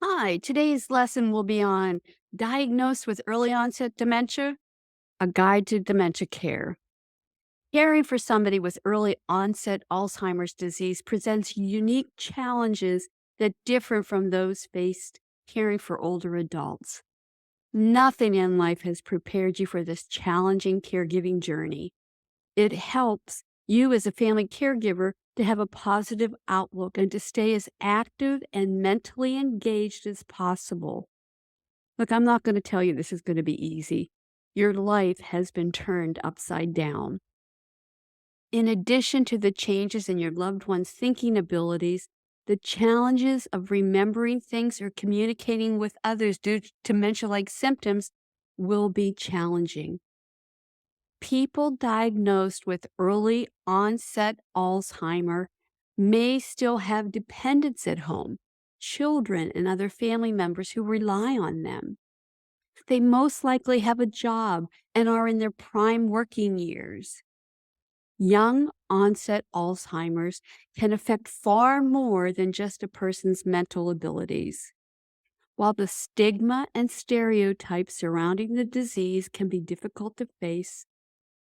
Hi, today's lesson will be on diagnosed with early onset dementia, a guide to dementia care. Caring for somebody with early onset Alzheimer's disease presents unique challenges that differ from those faced caring for older adults. Nothing in life has prepared you for this challenging caregiving journey. It helps you as a family caregiver to have a positive outlook and to stay as active and mentally engaged as possible. Look, I'm not going to tell you this is going to be easy. Your life has been turned upside down. In addition to the changes in your loved one's thinking abilities, the challenges of remembering things or communicating with others due to dementia like symptoms will be challenging. People diagnosed with early onset Alzheimer may still have dependents at home, children and other family members who rely on them. They most likely have a job and are in their prime working years. Young onset Alzheimer's can affect far more than just a person's mental abilities. While the stigma and stereotypes surrounding the disease can be difficult to face,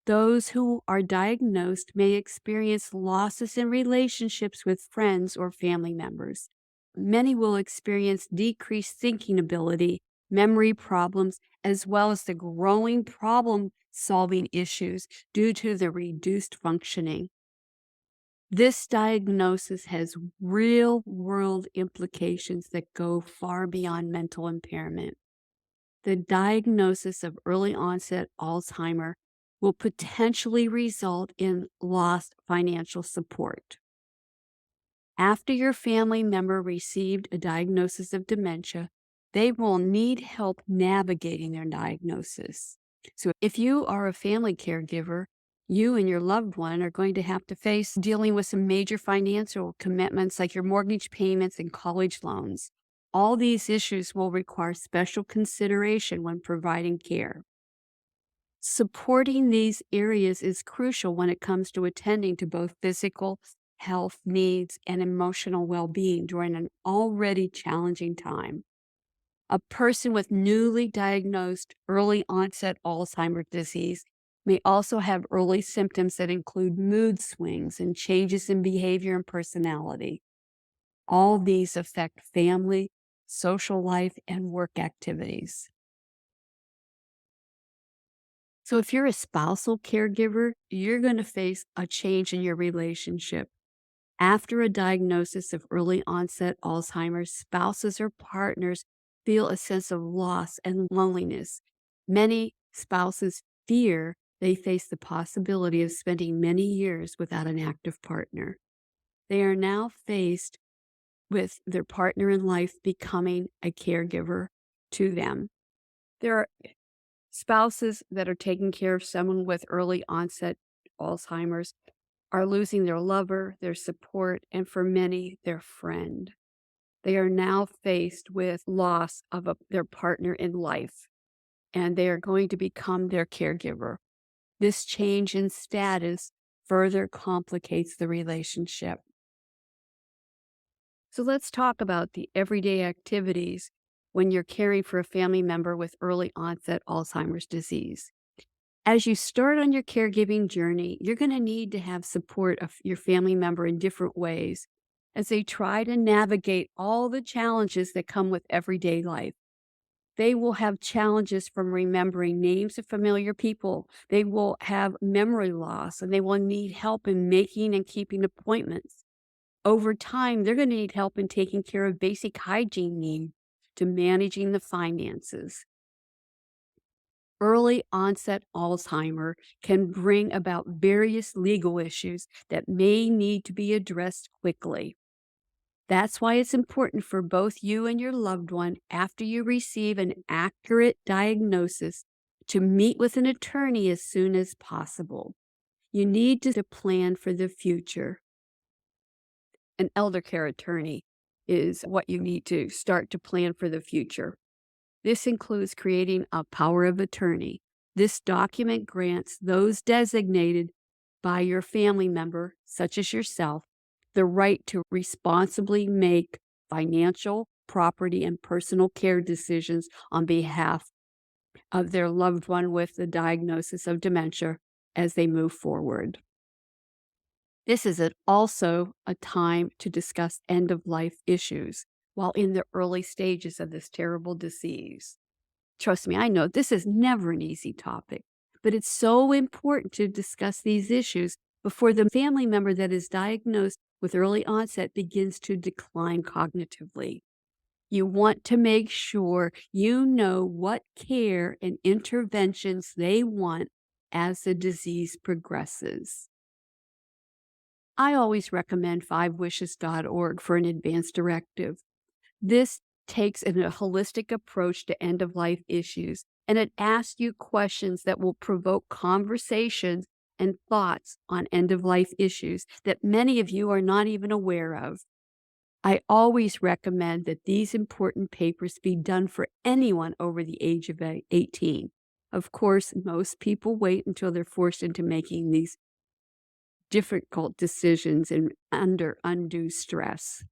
those who are diagnosed may experience losses in relationships with friends or family members. Many will experience decreased thinking ability, memory problems, as well as the growing problem solving issues due to the reduced functioning. This diagnosis has real world implications that go far beyond mental impairment. The diagnosis of early onset Alzheimer will potentially result in lost financial support. After your family member received a diagnosis of dementia, they will need help navigating their diagnosis. So, if you are a family caregiver, you and your loved one are going to have to face dealing with some major financial commitments like your mortgage payments and college loans. All these issues will require special consideration when providing care. Supporting these areas is crucial when it comes to attending to both physical health needs and emotional well being during an already challenging time. A person with newly diagnosed early onset Alzheimer's disease may also have early symptoms that include mood swings and changes in behavior and personality. All these affect family, social life, and work activities. So, if you're a spousal caregiver, you're going to face a change in your relationship. After a diagnosis of early onset Alzheimer's, spouses or partners feel a sense of loss and loneliness. Many spouses fear they face the possibility of spending many years without an active partner. They are now faced with their partner in life becoming a caregiver to them. There are spouses that are taking care of someone with early onset Alzheimer's are losing their lover, their support, and for many, their friend. They are now faced with loss of their partner in life, and they are going to become their caregiver. This change in status further complicates the relationship. So let's talk about the everyday activities when you're caring for a family member with early onset Alzheimer's disease. As you start on your caregiving journey, you're going to need to have support of your family member in different ways as they try to navigate all the challenges that come with everyday life. They will have challenges from remembering names of familiar people. They will have memory loss and they will need help in making and keeping appointments. Over time, they're going to need help in taking care of basic hygiene needs to managing the finances. Early onset Alzheimer can bring about various legal issues that may need to be addressed quickly. That's why it's important for both you and your loved one, after you receive an accurate diagnosis, to meet with an attorney as soon as possible. You need to plan for the future. An elder care attorney is what you need to start to plan for the future. This includes creating a power of attorney. This document grants those designated by your family member, such as yourself, the right to responsibly make financial, property and personal care decisions on behalf of their loved one with the diagnosis of dementia as they move forward. This is also a time to discuss end of life issues while in the early stages of this terrible disease. Trust me, I know this is never an easy topic, but it's so important to discuss these issues before the family member that is diagnosed with early onset begins to decline cognitively. You want to make sure you know what care and interventions they want as the disease progresses. I always recommend fivewishes.org for an advance directive. This takes a holistic approach to end of life issues, and it asks you questions that will provoke conversations and thoughts on end of life issues that many of you are not even aware of. I always recommend that these important papers be done for anyone over the age of 18. Of course, most people wait until they're forced into making these difficult decisions and under undue stress.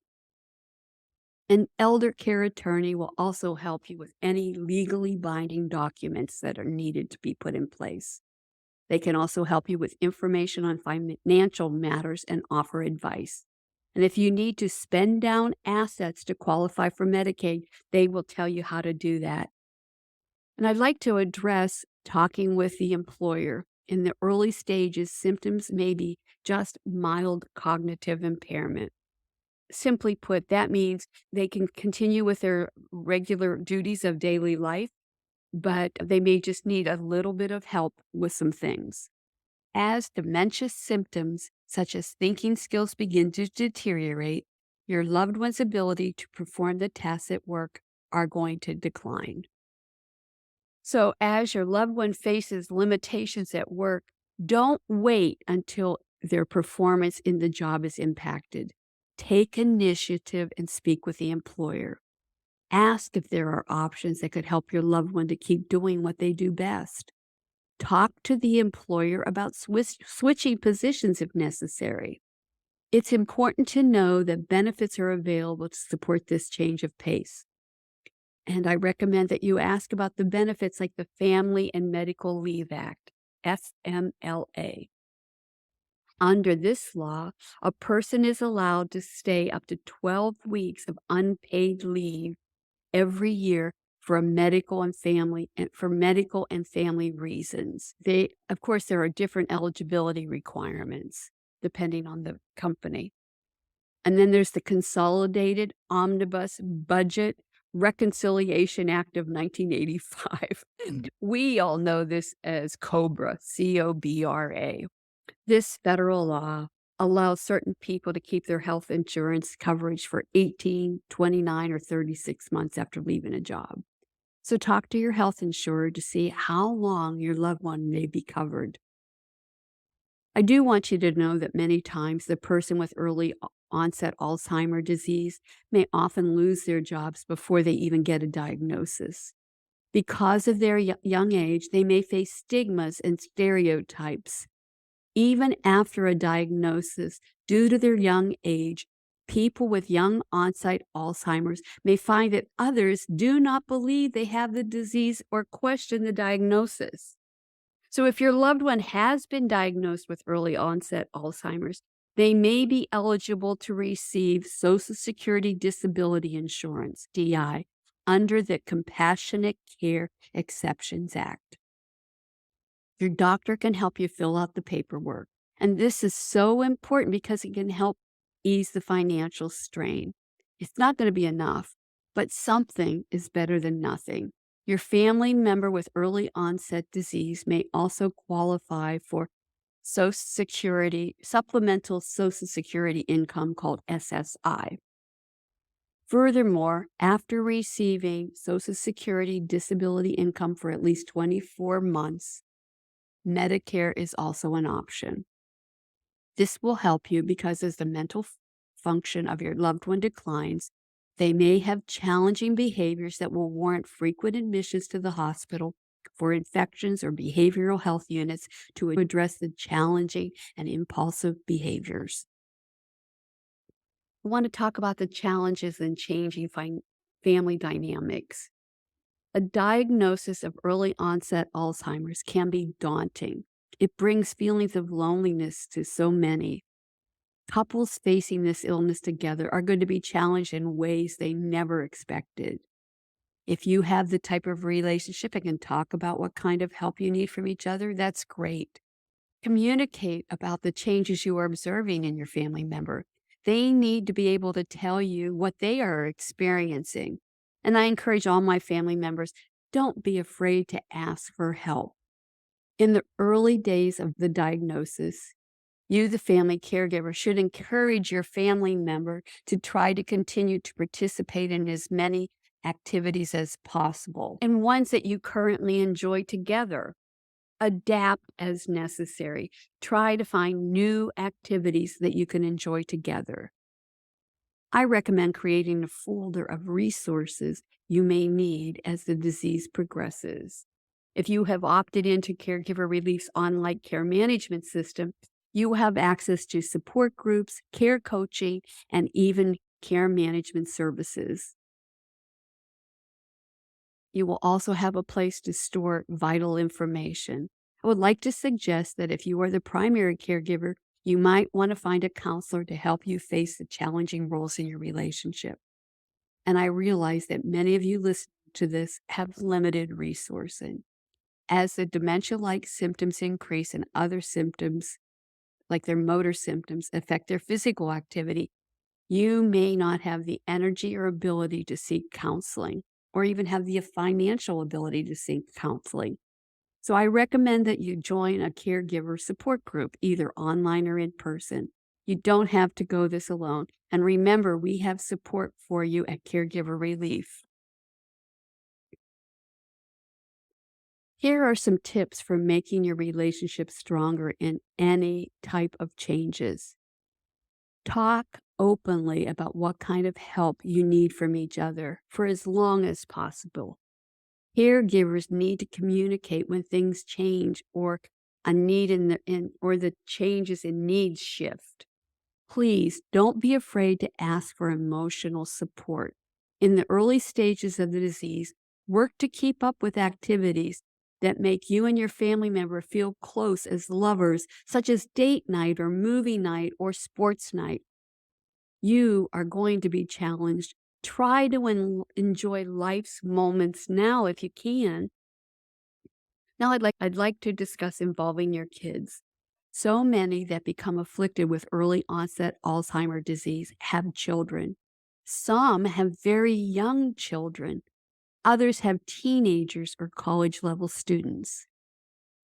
An elder care attorney will also help you with any legally binding documents that are needed to be put in place. They can also help you with information on financial matters and offer advice. And if you need to spend down assets to qualify for Medicaid, they will tell you how to do that. And I'd like to address talking with the employer. In the early stages, symptoms may be just mild cognitive impairment. Simply put, that means they can continue with their regular duties of daily life, but they may just need a little bit of help with some things. As dementia symptoms, such as thinking skills, begin to deteriorate, your loved one's ability to perform the tasks at work are going to decline. So, as your loved one faces limitations at work, don't wait until their performance in the job is impacted. Take initiative and speak with the employer. Ask if there are options that could help your loved one to keep doing what they do best. Talk to the employer about switching positions if necessary. It's important to know that benefits are available to support this change of pace. And I recommend that you ask about the benefits like the Family and Medical Leave Act, FMLA. Under this law, a person is allowed to stay up to 12 weeks of unpaid leave every year for medical and family reasons. Of course, there are different eligibility requirements depending on the company. And then there's the Consolidated Omnibus Budget Reconciliation Act of 1985. We all know this as COBRA, COBRA. This federal law allows certain people to keep their health insurance coverage for 18, 29, or 36 months after leaving a job. So talk to your health insurer to see how long your loved one may be covered. I do want you to know that many times the person with early onset Alzheimer's disease may often lose their jobs before they even get a diagnosis. Because of their young age, they may face stigmas and stereotypes. Even after a diagnosis, due to their young age, people with young onset Alzheimer's may find that others do not believe they have the disease or question the diagnosis. So if your loved one has been diagnosed with early onset Alzheimer's, they may be eligible to receive Social Security Disability Insurance, DI, under the Compassionate Care Exceptions Act. Your doctor can help you fill out the paperwork. And this is so important because it can help ease the financial strain. It's not going to be enough, but something is better than nothing. Your family member with early onset disease may also qualify for Social Security, supplemental Social Security income called SSI. Furthermore, after receiving Social Security disability income for at least 24 months, Medicare is also an option. This will help you because as the mental function of your loved one declines, they may have challenging behaviors that will warrant frequent admissions to the hospital for infections or behavioral health units to address the challenging and impulsive behaviors. I want to talk about the challenges in changing family dynamics. A diagnosis of early onset Alzheimer's can be daunting. It brings feelings of loneliness to so many. Couples facing this illness together are going to be challenged in ways they never expected. If you have the type of relationship and can talk about what kind of help you need from each other, that's great. Communicate about the changes you are observing in your family member. They need to be able to tell you what they are experiencing. And I encourage all my family members, don't be afraid to ask for help. In the early days of the diagnosis, you, the family caregiver, should encourage your family member to try to continue to participate in as many activities as possible and ones that you currently enjoy together. Adapt as necessary. Try to find new activities that you can enjoy together. I recommend creating a folder of resources you may need as the disease progresses. If you have opted into Caregiver Relief's online care management system, you will have access to support groups, care coaching, and even care management services. You will also have a place to store vital information. I would like to suggest that if you are the primary caregiver, you might want to find a counselor to help you face the challenging roles in your relationship. And I realize that many of you listening to this have limited resourcing. As the dementia-like symptoms increase and other symptoms, like their motor symptoms, affect their physical activity, you may not have the energy or ability to seek counseling, or even have the financial ability to seek counseling. So I recommend that you join a caregiver support group, either online or in person. You don't have to go this alone. And remember, we have support for you at Caregiver Relief. Here are some tips for making your relationship stronger in any type of changes. Talk openly about what kind of help you need from each other for as long as possible. Caregivers need to communicate when things change or a need or the changes in needs shift. Please don't be afraid to ask for emotional support. In the early stages of the disease, work to keep up with activities that make you and your family member feel close as lovers, such as date night or movie night or sports night. You are going to be challenged. Try to enjoy life's moments now if you can. Now I'd like to discuss involving your kids. So many that become afflicted with early onset Alzheimer's disease have children. Some have very young children. Others have teenagers or college level students.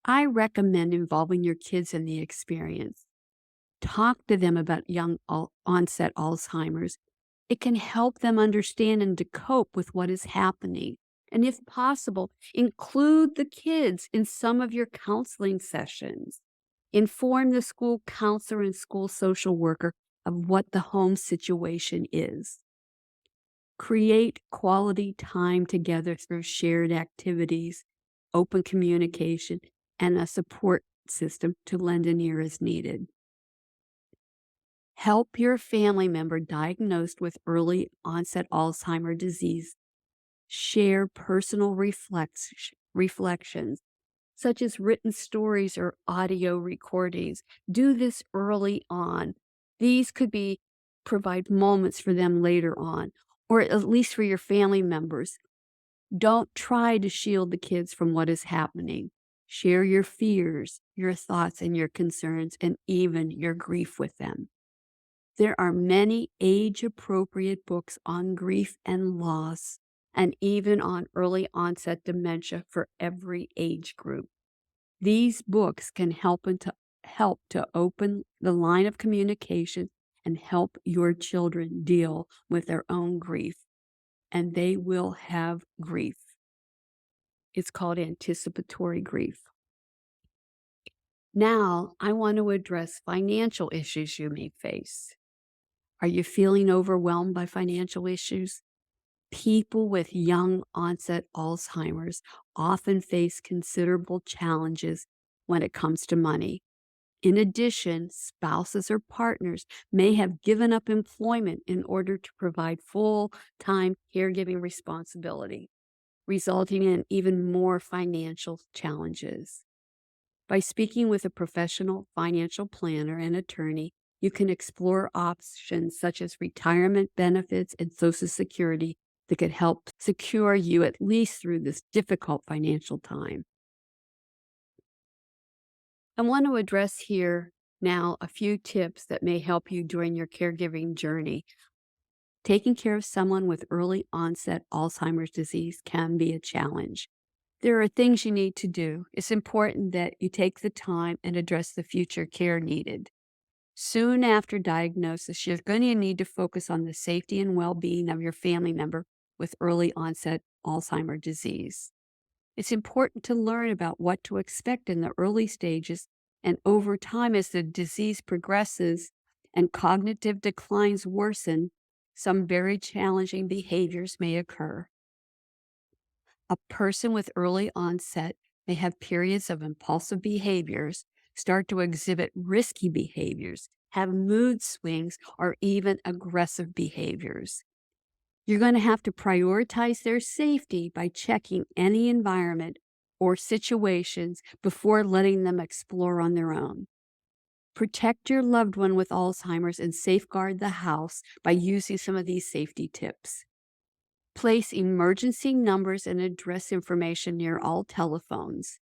I recommend involving your kids in the experience. Talk to them about young onset Alzheimer's. It can help them understand and to cope with what is happening. And if possible, include the kids in some of your counseling sessions. Inform the school counselor and school social worker of what the home situation is. Create quality time together through shared activities, open communication, and a support system to lend an ear as needed. Help your family member diagnosed with early onset Alzheimer's disease share personal reflections, such as written stories or audio recordings. Do this early on. These could provide moments for them later on, or at least for your family members. Don't try to shield the kids from what is happening. Share your fears, your thoughts, and your concerns, and even your grief with them. There are many age-appropriate books on grief and loss, and even on early onset dementia for every age group. These books can help to open the line of communication and help your children deal with their own grief. And they will have grief. It's called anticipatory grief. Now, I want to address financial issues you may face. Are you feeling overwhelmed by financial issues? People with young onset Alzheimer's often face considerable challenges when it comes to money. In addition, spouses or partners may have given up employment in order to provide full time caregiving responsibility, resulting in even more financial challenges. By speaking with a professional financial planner and attorney, you can explore options such as retirement benefits and Social Security that could help secure you at least through this difficult financial time. I want to address here now a few tips that may help you during your caregiving journey. Taking care of someone with early onset Alzheimer's disease can be a challenge. There are things you need to do. It's important that you take the time and address the future care needed. Soon after diagnosis, you're going to need to focus on the safety and well being of your family member with early onset Alzheimer's disease. It's important to learn about what to expect in the early stages and over time as the disease progresses and cognitive declines worsen, some very challenging behaviors may occur. A person with early onset may have periods of impulsive behaviors, start to exhibit risky behaviors, have mood swings, or even aggressive behaviors. You're going to have to prioritize their safety by checking any environment or situations before letting them explore on their own. Protect your loved one with Alzheimer's and safeguard the house by using some of these safety tips. Place emergency numbers and address information near all telephones.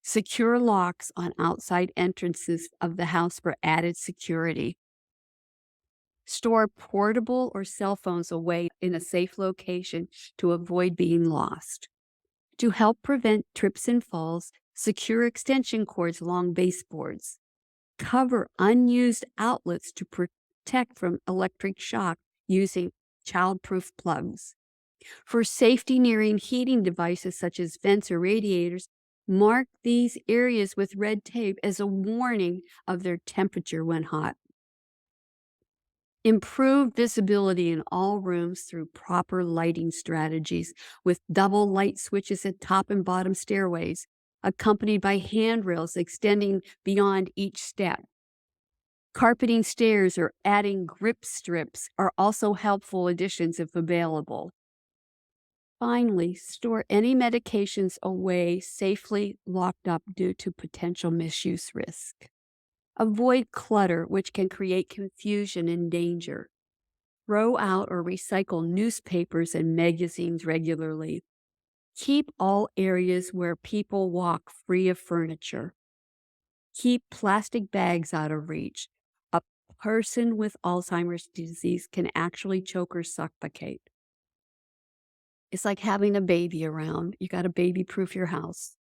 Secure locks on outside entrances of the house for added security. Store portable or cell phones away in a safe location to avoid being lost. To help prevent trips and falls, secure extension cords along baseboards. Cover unused outlets to protect from electric shock using childproof plugs. For safety nearing heating devices such as vents or radiators, mark these areas with red tape as a warning of their temperature when hot. Improve visibility in all rooms through proper lighting strategies with double light switches at top and bottom stairways, accompanied by handrails extending beyond each step. Carpeting stairs or adding grip strips are also helpful additions if available. Finally, store any medications away safely locked up due to potential misuse risk. Avoid clutter, which can create confusion and danger. Throw out or recycle newspapers and magazines regularly. Keep all areas where people walk free of furniture. Keep plastic bags out of reach. A person with Alzheimer's disease can actually choke or suffocate. It's like having a baby around. You got to baby-proof your house.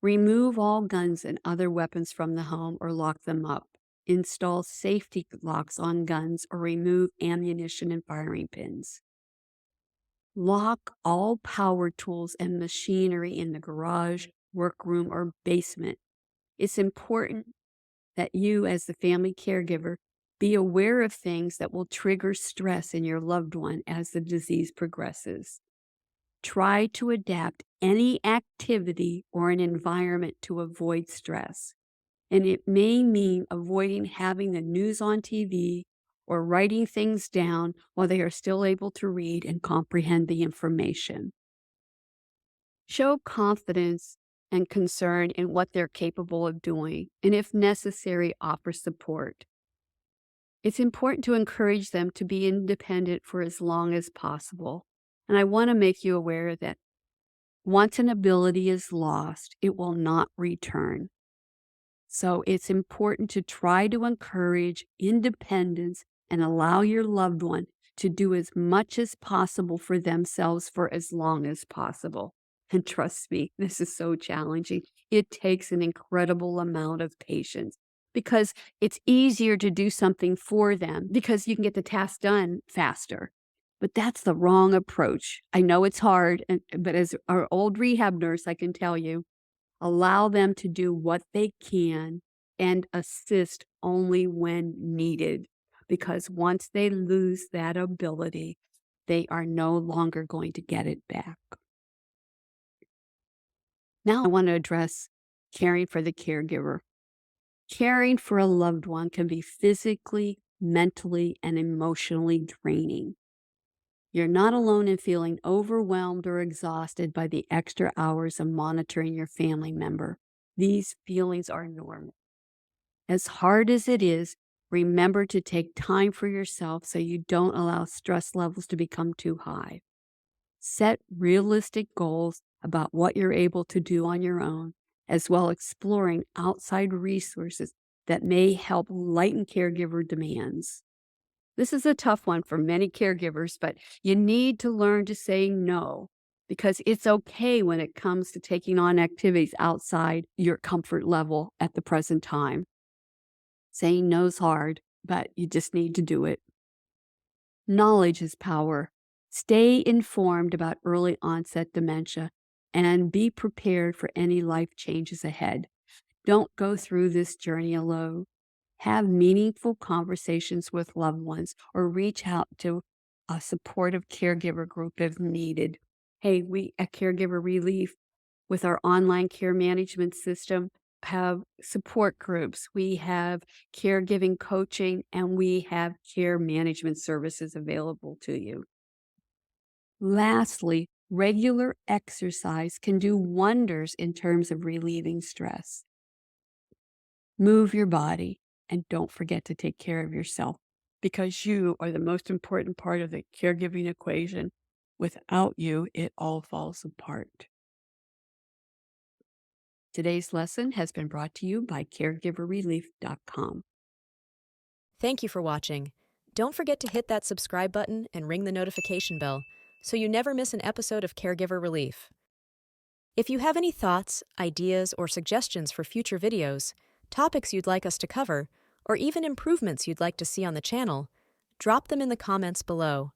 Remove all guns and other weapons from the home or lock them up. Install safety locks on guns or remove ammunition and firing pins. Lock all power tools and machinery in the garage, workroom, or basement. It's important that you, as the family caregiver, be aware of things that will trigger stress in your loved one as the disease progresses. Try to adapt any activity or an environment to avoid stress. And it may mean avoiding having the news on TV or writing things down while they are still able to read and comprehend the information. Show confidence and concern in what they're capable of doing, and if necessary, offer support. It's important to encourage them to be independent for as long as possible. And I want to make you aware that once an ability is lost, it will not return. So it's important to try to encourage independence and allow your loved one to do as much as possible for themselves for as long as possible. And trust me, this is so challenging. It takes an incredible amount of patience because it's easier to do something for them because you can get the task done faster. But that's the wrong approach. I know it's hard, but as our old rehab nurse, I can tell you, allow them to do what they can and assist only when needed. Because once they lose that ability, they are no longer going to get it back. Now I want to address caring for the caregiver. Caring for a loved one can be physically, mentally, and emotionally draining. You're not alone in feeling overwhelmed or exhausted by the extra hours of monitoring your family member. These feelings are normal. As hard as it is, remember to take time for yourself so you don't allow stress levels to become too high. Set realistic goals about what you're able to do on your own, as well exploring outside resources that may help lighten caregiver demands. This is a tough one for many caregivers, but you need to learn to say no because it's okay when it comes to taking on activities outside your comfort level at the present time. Saying no's hard, but you just need to do it. Knowledge is power. Stay informed about early onset dementia and be prepared for any life changes ahead. Don't go through this journey alone. Have meaningful conversations with loved ones or reach out to a supportive caregiver group if needed. Hey, we at Caregiver Relief, with our online care management system, have support groups. We have caregiving coaching and we have care management services available to you. Lastly, regular exercise can do wonders in terms of relieving stress. Move your body and don't forget to take care of yourself because you are the most important part of the caregiving equation. Without you, it all falls apart. Today's lesson has been brought to you by caregiverrelief.com. Thank you for watching. Don't forget to hit that subscribe button and ring the notification bell so you never miss an episode of Caregiver Relief. If you have any thoughts, ideas, or suggestions for future videos, topics you'd like us to cover, or even improvements you'd like to see on the channel, drop them in the comments below.